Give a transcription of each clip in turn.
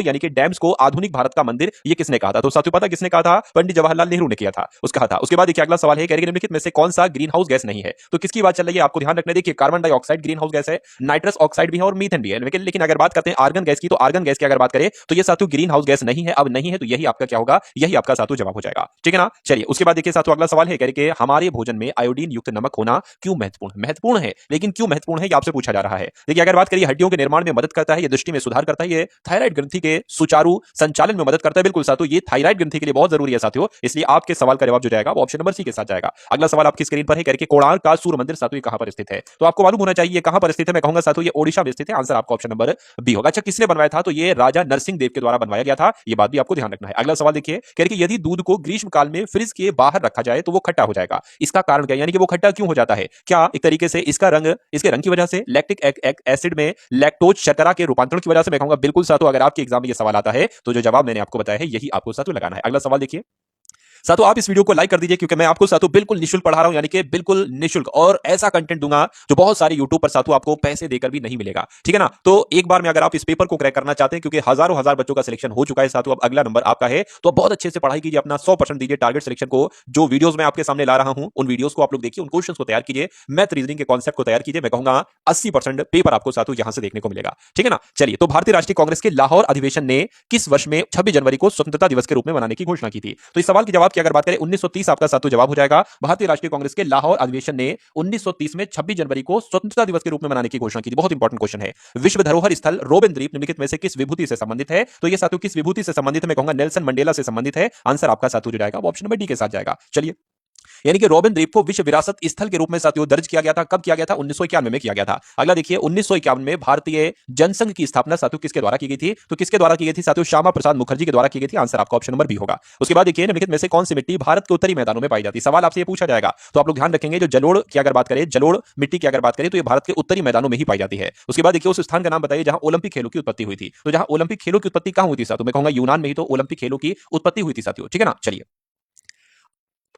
यानी कि डैम्स को आधुनिक भारत का मंदिर, ये किसने कहा था? तो साथियों पता किसने कहा था? पंडित जवाहरलाल नेहरू ने किया था, उसका था। उसके बाद देखिए अगला सवाल है, कह रहे निम्नलिखित में से कौन सा ग्रीन हाउस गैस नहीं है? तो किसकी बात चल रही है आपको ध्यान रखना है। देखिए carbon dioxide green house gas है, नाइट्रस ऑक्साइड भी है और मीथेन भी है। लेकिन अगर बात करते हैं आर्गन गैस की, तो आर्गन गैस की अगर बात करें तो ये साथियों ग्रीन हाउस गैस नहीं है, अब नहीं है, तो यही आपका क्या होगा? यही आपका साथियों जवाब हो जाएगा, ठीक है ना। चलिए उसके बाद देखिए साथियों अगला सवाल है, कह रहे कि हमारे भोजन में आयोडीन युक्त नमक होना क्यों महत्वपूर्ण? महत्वपूर्ण है, लेकिन क्यों महत्वपूर्ण है ये आपसे पूछा जा रहा है। देखिए अगर बात करिए हड्डियों के निर्माण में मदद करता है, ये दृष्टि में सुधार करता है, ये थायराइड ग्रंथि के सुचारू संचालन में मदद करता है। बिल्कुल साथियों ये थायराइड ग्रंथि के लिए बहुत जरूरी है साथियों, इसलिए आपके सवाल का जवाब जो जाएगा वो ऑप्शन नंबर सी के साथ जाएगा। अगला सवाल आपकी स्क्रीन पर है, कह रहे कि कोणार्क का सूर्य मंदिर साथियों कहां पर स्थित है? तो आपको मालूम होना चाहिए कहां पर स्थित है। मैं कहूंगा साथियों ये ओडिशा में स्थित है, आंसर आपका ऑप्शन नंबर बी होगा। अच्छा किसने बनवाया था? तो ये राजा नरसिंह देव के द्वारा बनवाया गया था, ये बात भी आपको ध्यान रखना है। अगला सवाल देखिए, कह रहे कि यदि दूध को ग्रीष्म काल में फ्रिज के बाहर रखा जाए तो वो खट्टा हो जाएगा, इसका कारण क्या है? यानी कि वो खट्टा क्यों हो जाता है? क्या एक तरीके से इसका रंग, इसके रंग की वजह से, लैक्टिक एसिड में लैक्टोज शर्करा के रूपांतरण की वजह से? मैं कहूंगा बिल्कुल साथियों अगर आपके एग्जाम में ये सवाल आता है तो जो जवाब मैंने आपको बताया है यही आपको साथियों लगाना है। अगला सवाल देखिए साथियों, आप इस वीडियो को लाइक कर दीजिए क्योंकि मैं आपको साथियों बिल्कुल निशुल्क पढ़ा रहा हूं, यानी कि बिल्कुल निशुल्क, और ऐसा कंटेंट दूंगा जो बहुत सारे यूट्यूब पर साथियों आपको पैसे देकर भी नहीं मिलेगा, ठीक है ना। तो एक बार में अगर आप इस पेपर को क्रैक करना चाहते हैं, क्योंकि हजारों हजार बच्चों का सिलेक्शन हो चुका है साथियों, अब अगला नंबर आपका है, तो बहुत अच्छे से पढ़ाई कीजिए, अपना 100% दीजिए टारगेट सिलेक्शन को। जो वीडियोस मैं आपके सामने ला रहा हूं उन वीडियोस को आप लोग देखिए, उन क्वेश्चंस को तैयार कीजिए, मैथ रीजनिंग के कॉन्सेप्ट को तैयार कीजिए। मैं कहूंगा 80% पेपर आपको साथियों यहां से देखने को मिलेगा, ठीक है ना। चलिए, तो भारतीय राष्ट्रीय कांग्रेस के लाहौर अधिवेशन ने किस वर्ष में 26 जनवरी को स्वतंत्रता दिवस के रूप में मनाने की घोषणा की थी? तो इस सवाल के जवाब की अगर बात करें 1930 आपका साथियों जवाब हो जाएगा। भारतीय राष्ट्रीय कांग्रेस के लाहौर अधिवेशन ने 1930 में 26 जनवरी को स्वतंत्रता दिवस के रूप में मनाने की घोषणा की थी। बहुत इंपॉर्टेंट क्वेश्चन है। विश्व धरोहर स्थल रोबेन द्वीप निम्नलिखित में से किस विभूति से संबंधित है? तो ये साथियों किस विभूति से संबंधित है? मैं कहूंगा नेल्सन मंडेला से संबंधित है, आंसर आपका साथियों जो जाएगा वो ऑप्शन नंबर डी के साथ जाएगा। चलिए, यानी कि रोबिन द्वीप को विश्व विरासत स्थल के रूप में साथियों दर्ज किया गया था। कब किया गया था? 1951 में किया गया था। अगला देखिए 1951 में भारतीय जनसंघ की स्थापना साथियों किसके द्वारा की गई थी? तो किसके द्वारा की गई थी साथियों? श्यामा प्रसाद मुखर्जी के द्वारा की गई थी, आंसर आपका ऑप्शन नंबर बी होगा। उसके बाद देखिए निम्नलिखित में से कौन सी मिट्टी भारत के उत्तरी मैदानों में पाई जाती है? सवाल आपसे ये पूछा जाएगा, तो आप लोग ध्यान रखेंगे, जो जलोड़ की अगर बात करें, जलोड़ मिट्टी की अगर बात करें तो ये भारत के उत्तरी मैदानों में ही पाई जाती है। उसके बाद देखिए उस स्थान का नाम बताइए जहां ओलंपिक खेलों की उत्पत्ति हुई थी। तो जहां ओलंपिक खेलों की उत्पत्ति कहां हुई थी साथियों? मैं कहूंगा यूनान में ही तो ओलंपिक खेलों की उत्पत्ति हुई थी साथियों, ठीक है ना। चलिए,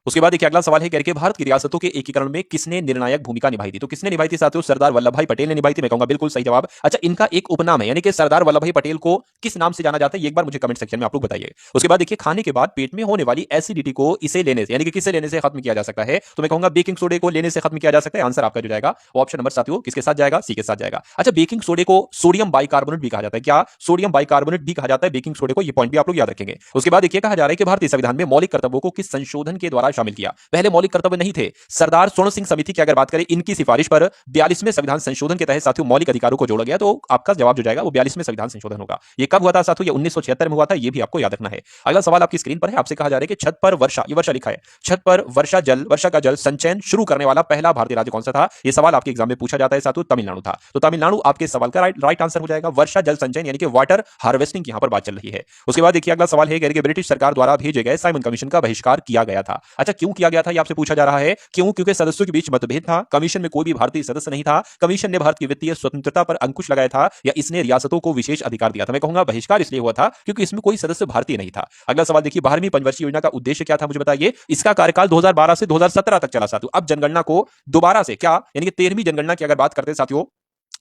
उसके बाद देखिए अगला सवाल है, कह के भारत की रियासतों के एकीकरण में किसने निर्णायक भूमिका निभाई थी? तो किसने निभाई थी साथियों? सरदार वल्लभ भाई पटेल ने निभाई थी। मैं कहूंगा बिल्कुल सही जवाब। अच्छा, इनका एक उपनाम है, यानी कि सरदार वल्लभ भाई पटेल को किस नाम से जाना जाता है? एक बार मुझे कमेंट सेक्शन में आप लोग बताइए। उसके बाद देखिए खाने के बाद पेट में होने वाली एसिडिटी को इसे लेने से, यानी कि किसे लेने से खत्म किया जा सकता है? तो मैं कहूंगा बेकिंग सोडे को लेने से खत्म किया जा सकता है, आंसर आपका जो जाएगा वो ऑप्शन नंबर साथियों किसके साथ जाएगा? सी के साथ जाएगा। अच्छा, बेकिंग सोडे को सोडियम बाइकार्बोनेट भी कहा जाता है। क्या सोडियम बाइकार्बोनेट भी कहा जाता है बेकिंग सोडे को? ये पॉइंट भी आप लोग याद रखेंगे। उसके बाद देखिए कहा जा रहा है कि भारतीय संविधान में मौलिक कर्तव्यों को किस संशोधन के द्वारा शामिल किया? पहले मौलिक कर्तव्य नहीं थे। सरदार स्वर्ण सिंह समिति की अगर बात करें, इनकी सिफारिश पर 42वें संविधान संशोधन के तहत साथियों मौलिक अधिकारों को जोड़ा गया, तो आपका जवाब जो जाएगा वो 42वें संविधान संशोधन होगा। ये कब हुआ था साथियों? ये 1976 में हुआ था, ये भी आपको याद रखना है। अगला सवाल आपकी स्क्रीन पर है, आपसे कहा जा रहा है कि छत पर वर्षा, ये वर्षा लिखा है, छत पर वर्षा का जल संचयन शुरू करने वाला पहला भारतीय राज्य कौन सा था? ये सवाल आपके एग्जाम में पूछा जाता है साथियों, तमिलनाडु था। तो तमिलनाडु आपके सवाल का राइट आंसर हो जाएगा। वर्षा जल संचयन यानी कि वाटर हार्वेस्टिंग की यहां पर बात चल रही है। उसके बाद देखिए अगला सवाल है कि ब्रिटिश सरकार द्वारा भेजे गए साइमन कमीशन का बहिष्कार किया गया था। अच्छा, क्यों किया गया था ये आपसे पूछा जा रहा है। क्यों? क्योंकि सदस्यों के बीच मतभेद था, कमीशन में कोई भी भारतीय सदस्य नहीं था, कमीशन ने भारत की वित्तीय स्वतंत्रता पर अंकुश लगाया था, या इसने रियासतों को विशेष अधिकार दिया था? मैं कहूंगा बहिष्कार इसलिए हुआ था क्योंकि इसमें कोई सदस्य भारतीय नहीं था। अगला सवाल देखिए 12वीं पंचवर्षीय योजना का उद्देश्य क्या था मुझे बताइए। इसका कार्यकाल 2012 से 2017 तक चला साथियों। अब जनगणना को दोबारा से क्या, यानी कि 13वीं जनगणना की अगर बात करते हैं साथियों,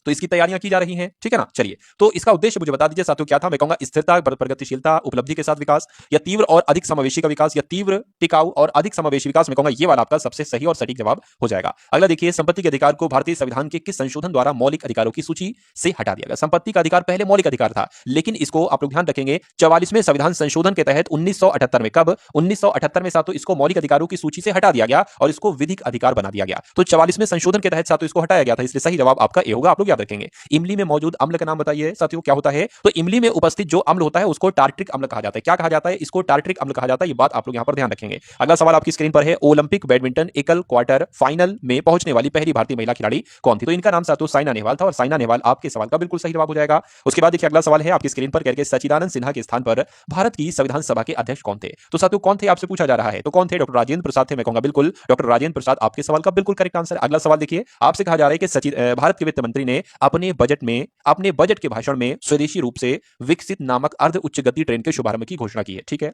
तो इसकी तैयारियां की जा रही हैं, ठीक है ना। चलिए, तो इसका उद्देश्य मुझे बता दीजिए साथियों क्या था। मैं कहूंगा स्थिरता, प्रगतिशीलता, उपलब्धि के साथ विकास, या तीव्र और अधिक समावेशी का विकास, या तीव्र, टिकाऊ और अधिक समावेशी विकास। मैं कहूंगा ये वाला आपका सबसे सही और सटीक जवाब हो जाएगा। अगला देखिए संपत्ति के अधिकार को भारतीय संविधान के किस संशोधन द्वारा मौलिक अधिकारों की सूची से हटा दिया गया? संपत्ति का अधिकार पहले मौलिक अधिकार था, लेकिन इसको आप लोग ध्यान रखेंगे 44वें संविधान संशोधन के तहत 1978 में, कब? 1978 में साथियों इसको मौलिक अधिकारों की सूची से हटा दिया गया और इसको विधिक अधिकार बना दिया गया। तो 44वें संशोधन के तहत साथियों इसको हटाया गया था, इसलिए सही जवाब आपका ए होगा। आप लोग याद रखेंगे। इमली में मौजूद अम्ल का नाम बताइए साथियों क्या होता है। तो इमली में उपस्थित जो अम्ल होता है उसको टार्ट्रिक अम्ल कहा जाता है। क्या कहा जाता है? इसको टार्ट्रिक अम्ल कहा जाता है। ये बात आप लोग यहां पर ध्यान रखेंगे। अगला सवाल आपकी स्क्रीन पर है, ओलंपिक बैडमिंटन एकल क्वार्टर फाइनल में पहुंचने वाली पहली भारतीय महिला खिलाड़ी कौन थी? तो इनका नाम साथियों साइना नेहवाल था, और साइना नेहवाल आपके सवाल का बिल्कुल सही जवाब हो जाएगा। उसके बाद देखिए अगला सवाल है आपकी स्क्रीन पर, करके सच्चिदानंद सिन्हा के स्थान पर भारत की संविधान सभा के अध्यक्ष कौन थे? तो साथियों कौन थे आपसे पूछा जा रहा है। तो कौन थे? डॉक्टर राजेंद्र प्रसाद थे। मैं कहूंगा बिल्कुल डॉक्टर राजेंद्र प्रसाद आपके सवाल का बिल्कुल करेक्ट आंसर। अगला सवाल देखिए आपसे कहा जा रहा है कि भारत के वित्त मंत्री ने अपने बजट के भाषण में स्वदेशी रूप से विकसित नामक अर्ध उच्च गति ट्रेन के शुभारंभ की घोषणा की है, ठीक है।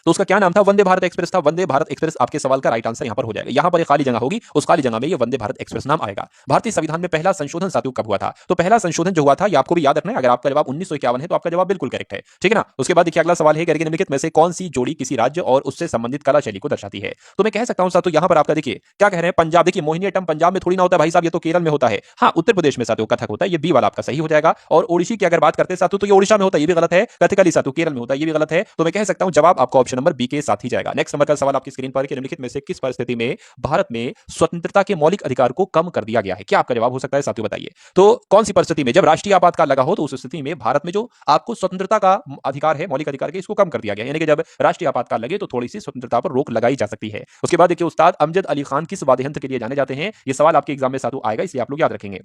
तो उसका क्या नाम था? वंदे भारत एक्सप्रेस था। वंदे भारत एक्सप्रेस आपके सवाल का राइट आंसर यहां पर हो जाएगा। यहां पर एक खाली जगह होगी, उस खाली जगह में ये वंदे भारत एक्सप्रेस नाम आएगा। भारतीय संविधान में पहला संशोधन साथियों कब हुआ था? तो पहला संशोधन जो हुआ था ये आपको भी याद रखना है। अगर आपका जवाब 1951 है तो आपका जवाब बिल्कुल करेक्ट है, ठीक है ना। उसके बाद देखिए अगला सवाल है, निम्नलिखित में से कौन सी जोड़ी किसी राज्य और उससे संबंधित कला शैली को दर्शाती है? तो मैं कह सकता हूं साथियों यहां पर आपका देखिए क्या कह रहे हैं, पंजाब। देखिए मोहिनीअट्टम पंजाब में थोड़ी ना होता है भाई साहब, ये तो केरल में होता है। हाँ, उत्तर प्रदेश में साथियों कथक होता है, ये बी वाला आपका सही हो जाएगा। और ओडिसी की अगर बात करते हैं साथियों तो ये ओडिशा में होता है, ये भी गलत है। कथकली साथियों केरल में होता है, ये भी गलत है। तो मैं कह सकता हूं जवाब आपका ऑप्शन नंबर बी के साथ ही जाएगा। नेक्स्ट नंबर का सवाल आपकी स्क्रीन पर, निम्नलिखित में से किस परिस्थिति में भारत में स्वतंत्रता के मौलिक अधिकार को कम कर दिया गया है? क्या आपका जवाब हो सकता है साथियों, बताइए। तो कौन सी परिस्थिति में? जब राष्ट्रीय आपातकाल लगा हो तो उस स्थिति में भारत में जो आपको स्वतंत्रता का अधिकार है, मौलिक अधिकार के, इसको कम कर दिया गया। यानी कि जब राष्ट्रीय आपातकाल लगे तो थोड़ी सी स्वतंत्रता पर रोक लगाई जा सकती है। उसके बाद देखिए उस्ताद अमजद अली खान किस वाद्य यंत्र के लिए जाने जाते हैं? ये सवाल आपके एग्जाम में साथियों आएगा, इसलिए आप लोग याद रखेंगे।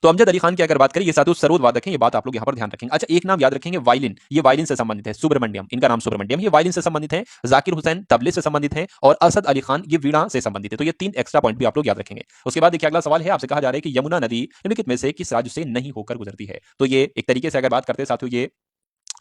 तो अमजद अली खान की अगर बात करें, ये साथियों सरोद वादक हैं, ये बात आप लोग यहां पर ध्यान रखेंगे। अच्छा, एक नाम याद रखेंगे, वायलिन। ये वायलिन से संबंधित है, सुब्रमण्यम, इनका नाम सुब्रमण्यम, ये वायलिन से संबंधित है। जाकिर हुसैन तबले से संबंधित है और असद अली खान ये वीणा से संबंधित है। तो ये 3 एक्स्ट्रा पॉइंट भी आप लोग याद रखेंगे। उसके बाद देखिए अगला सवाल है, आपसे कहा जा रहा है कि यमुना नदी निम्नलिखित में से किस राज्य से नहीं होकर गुजरती है? तो ये एक तरीके से अगर बात करते हैं साथियों, ये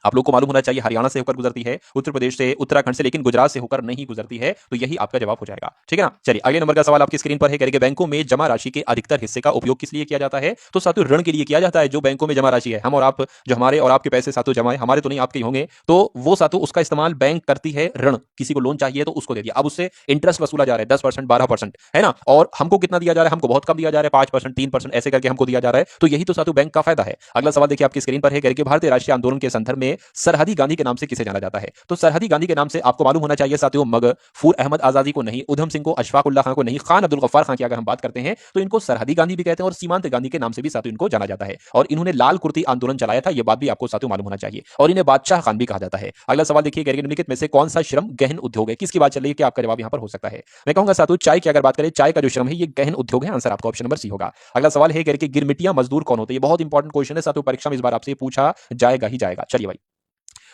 आप लोग को मालूम होना चाहिए, हरियाणा से होकर गुजरती है, उत्तर प्रदेश से, उत्तराखंड से, लेकिन गुजरात से होकर नहीं गुजरती है। तो यही आपका जवाब हो जाएगा, ठीक है ना। चलिए अगले नंबर का सवाल आपकी स्क्रीन पर है, करेंगे बैंकों में जमा राशि के अधिकतर हिस्से का उपयोग किस लिए किया जाता है? तो साथियों ऋण के लिए किया जाता है। जो बैंकों में जमा राशि है, हम और आप, जो हमारे और आपके पैसे साथियों जमा है, हमारे तो नहीं आपके ही होंगे, तो वो साथियों उसका इस्तेमाल बैंक करती है ऋण। किसी को लोन चाहिए तो उसको दे दिया, अब उससे इंटरेस्ट वसूला जा रहा है 10%, 12%, है ना। और हमको कितना दिया जा रहा है? हमको बहुत कम दिया जा रहा है, 5%, 3%, ऐसे करके हमको दिया जा रहा है। तो यही तो साथियों बैंक का फायदा है। अगला सवाल देखिए आपकी स्क्रीन पर है, करके भारतीय राष्ट्रीय आंदोलन के संदर्भ में सरहदी गांधी के नाम से किसे जाना जाता है? तो सरहदी गांधी के नाम से आपको मालूम होना चाहिए साथियों, मगफूर अहमद आजादी को नहीं, उधम सिंह को, अशफाक उल्लाह खान को नहीं, खान अब्दुल गफ्फार खान की अगर हम बात करते हैं तो इनको सरहदी गांधी भी कहते हैं और सीमांत गांधी के नाम से भी साथियों इनको जाना जाता है। और इन्होंने लाल कुर्ती आंदोलन चलाया था, यह बात भी आपको साथियों मालूम होना चाहिए। और इन्हें बादशाह खान भी कहा जाता है। अगला सवाल देखिए, निम्नलिखित में से कौन सा श्रम गहन उद्योग है? किसकी बात चल रही है कि आपका जवाब यहां पर हो सकता है? मैं कहूंगा साथियों चाय की अगर बात करें, चाय का जो श्रम है ये गहन उद्योग है। आंसर आपका ऑप्शन नंबर सी होगा। अगला सवाल है, गिरमिटिया मजदूर कौन होते हैं? ये बहुत इंपॉर्टेंट क्वेश्चन है साथियों, परीक्षा में इस बार आपसे पूछा जाएगा ही जाएगा। चलिए भाई,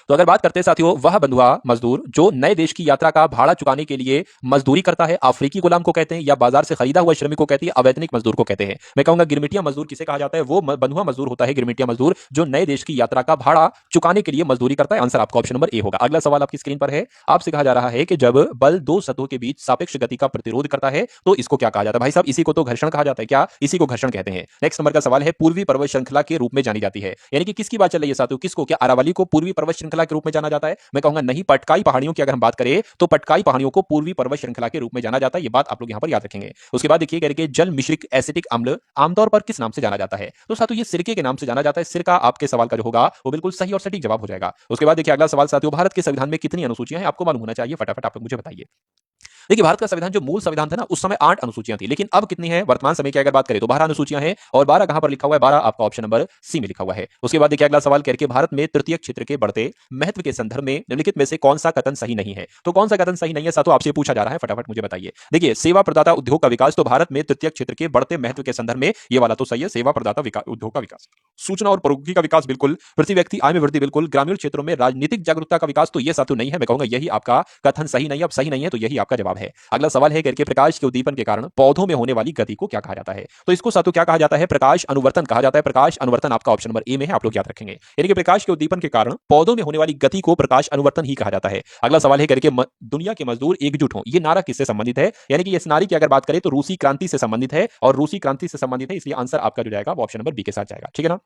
तो अगर बात करते हैं साथियों, वह बंधुआ मजदूर जो नए देश की यात्रा का भाड़ा चुकाने के लिए मजदूरी करता है, अफ्रीकी गुलाम को कहते हैं, या बाजार से खरीदा हुआ श्रमिक को कहती है, अवैतनिक मजदूर को कहते हैं? मैं कहूंगा गिरमिटिया मजदूर किसे कहा जाता है? वो बंधुआ मजदूर होता है, गिरमिटिया मजदूर, जो नए देश की यात्रा का भाड़ा चुकाने के लिए मजदूरी करता है। आंसर आपका ऑप्शन नंबर ए होगा। अगला सवाल आपकी स्क्रीन पर है, आपसे कहा जा रहा है कि जब बल दो सतहों के बीच सापेक्ष गति का प्रतिरोध करता है तो इसको क्या कहा जाता है? भाई साहब इसी को तो घर्षण कहा जाता है। क्या इसी को घर्षण कहते हैं? नेक्स्ट नंबर का सवाल है, पूर्वी पर्वत श्रृंखला के रूप में जानी जाती है, यानी कि किसकी बात चल रही है साथियों? किसको? क्या अरावली को पूर्वी पर्वत श्रृंखला के रूप में जाना जाता है? मैं कहूंगा नहीं, पटकाई पहाड़ियों की अगर हम बात करें तो पटकाई पहाड़ियों को पूर्वी पर्वत श्रृंखला के रूप में जाना जाता है। ये बात आप लोग यहां पर याद रखेंगे। उसके बाद देखिए करके जल मिश्रित एसिटिक अम्ल आमतौर पर किस नाम से जाना जाता है? तो साथियों ये सिरके के नाम से जाना जाता है। सिरका आपके सवाल का जो होगा वो बिल्कुल सही और सटीक जवाब हो जाएगा। उसके बाद देखिए अगला सवाल साथियों, भारत के संविधान में कितनी अनुसूचियां हैं? आपको मालूम होना चाहिए, फटाफट आप लोग मुझे बताइए। देखिए भारत का संविधान जो मूल संविधान था ना, उस समय 8 अनुसूचियां थी, लेकिन अब कितनी है वर्तमान समय की अगर बात करें तो 12 अनुसूचियां हैं। और 12 कहां पर लिखा हुआ है? 12 आपका ऑप्शन नंबर सी में लिखा हुआ है। उसके बाद देखिए अगला सवाल करके, भारत में तृतीय क्षेत्र के बढ़ते महत्व के संदर्भ में निम्नलिखित में से कौन सा कथन सही नहीं है? तो कौन सा कथन सही नहीं है साथियों, आपसे पूछा जा रहा है, फटाफट मुझे बताइए। देखिए सेवा प्रदाता उद्योग का विकास, तो भारत में तृतीय क्षेत्र के बढ़ते महत्व के संदर्भ में ये वाला तो सही है, सेवा प्रदाता उद्योग का विकास। सूचना और प्रौद्योगिकी का विकास बिल्कुल, प्रति व्यक्ति आय में वृद्धि बिल्कुल, ग्रामीण क्षेत्रों में राजनीतिक जागरूकता का विकास, तो ये साथियों नहीं है। मैं कहूंगा यही आपका कथन सही नहीं है, अब सही नहीं है तो यही आपका जवाब है। अगला सवाल है करके, प्रकाश के उद्दीपन के कारण पौधों में होने वाली गति को क्या कहा जाता है? तो इसको साथियों क्या कहा जाता है? प्रकाश अनुवर्तन कहा जाता है। प्रकाश अनुवर्तन आपका ऑप्शन नंबर ए में है, आप लोग याद रखेंगे। यानी कि प्रकाश के उद्दीपन के कारण पौधों में होने वाली गति को प्रकाश अनुवर्तन ही कहा जाता है। अगला सवाल है करके, दुनिया के मजदूर एकजुट हों, ये नारा किससे संबंधित है? यानी कि इस नारे की अगर बात करें तो रूसी क्रांति से संबंधित है, और रूसी क्रांति से संबंधित है, इसलिए आंसर आपका जो जाएगा वो ऑप्शन नंबर बी के साथ जाएगा, ठीक है ना।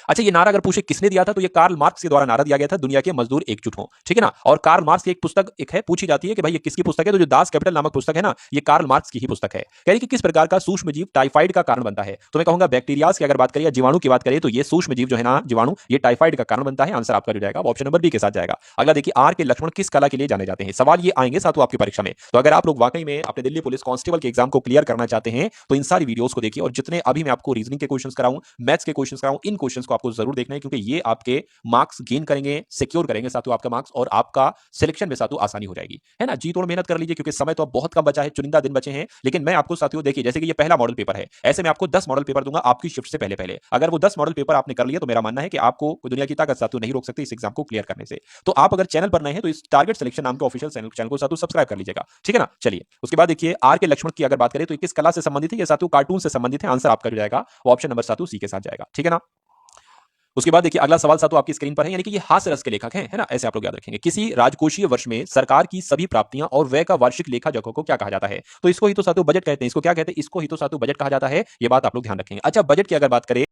अच्छा, ये नारा अगर पूछे किसने दिया था, तो ये कार्ल मार्क्स के द्वारा नारा दिया गया था, दुनिया के मजदूर एकजुट हों, ठीक है ना। और कार्ल मार्क्स की एक पुस्तक एक है, पूछी जाती है कि भाई ये किसकी पुस्तक है, तो जो दास कैपिटल नामक पुस्तक है ना, ये कार्ल मार्क्स की ही पुस्तक है। कह रही कि किस प्रकार का सूक्ष्म जीव टाइफाइड का कारण बनता है? तो मैं कहूंगा बैक्टीरियाज की अगर बात करें या जीवाणु की बात करें तो ये सूक्ष्म जीव जो है ना, जीवाणु, ये टाइफाइड का कारण बनता है। आंसर आपका जो जाएगा ऑप्शन नंबर बी के साथ जाएगा। अगला देखिए, आर के लक्ष्मण किस कला के लिए जाने जाते हैं? सवाल ये आएंगे साथ आपकी परीक्षा में। तो अगर आप लोग वाकई में अपने दिल्ली पुलिस कांस्टेबल के एग्जाम को क्लियर करना चाहते हैं तो इन सारी वीडियोस को देखिए, और जितने अभी मैं आपको रीजनिंग के क्वेश्चंस कराऊं, मैथ्स के क्वेश्चंस कराऊं, इन क्वेश्चंस को आपको जरूर देखना है, क्योंकि ये आपके मार्क्स गेन करेंगे, सिक्योर करेंगे साथियों आपका मार्क्स, और आपका सिलेक्शन में साथियों आसानी हो जाएगी, है ना। जी तोड़ मेहनत कर लीजिए, क्योंकि समय तो अब बहुत कम बचा है, चुनिंदा दिन बचे हैं। लेकिन मैं आपको साथियों देखिए, जैसे कि ये पहला मॉडल पेपर है, ऐसे मैं आपको 10 मॉडल पेपर दूंगा आपकी शिफ्ट से पहले पहले। अगर वो 10 मॉडल पेपर आपने कर लिया तो मेरा मानना है कि आपको दुनिया की ताकत साथियों नहीं रोक सकती इस एग्जाम को क्लियर करने से। तो आप अगर चैनल पर नए हैं तो इस टारगेट सिलेक्शन नाम के ऑफिशियल चैनल को साथियों सब्सक्राइब कर लीजिएगा, ठीक है ना। चलिए उसके बाद देखिए, आर के लक्ष्मण की अगर बात करें तो किस कला से संबंधित है? ये साथियों कार्टून से संबंधित है। आंसर आपका जो जाएगा वो ऑप्शन नंबर साथियों सी के साथ जाएगा, ठीक है ना। उसके बाद देखिए अगला सवाल सातों आपकी स्क्रीन पर है, यानी कि ये हास्य रस के लेखक हैं, है ना? ऐसे आप लोग याद रखेंगे। किसी राजकोषीय वर्ष में सरकार की सभी प्राप्तियां और व्यय का वार्षिक लेखा जोखा को क्या कहा जाता है? तो इसको ही तो सातों बजट कहते हैं। इसको क्या कहते हैं? इसको ही तो सातों बजट कहा जाता है। ये बात आप लोग ध्यान रखेंगे। अच्छा, बजट की अगर बात करें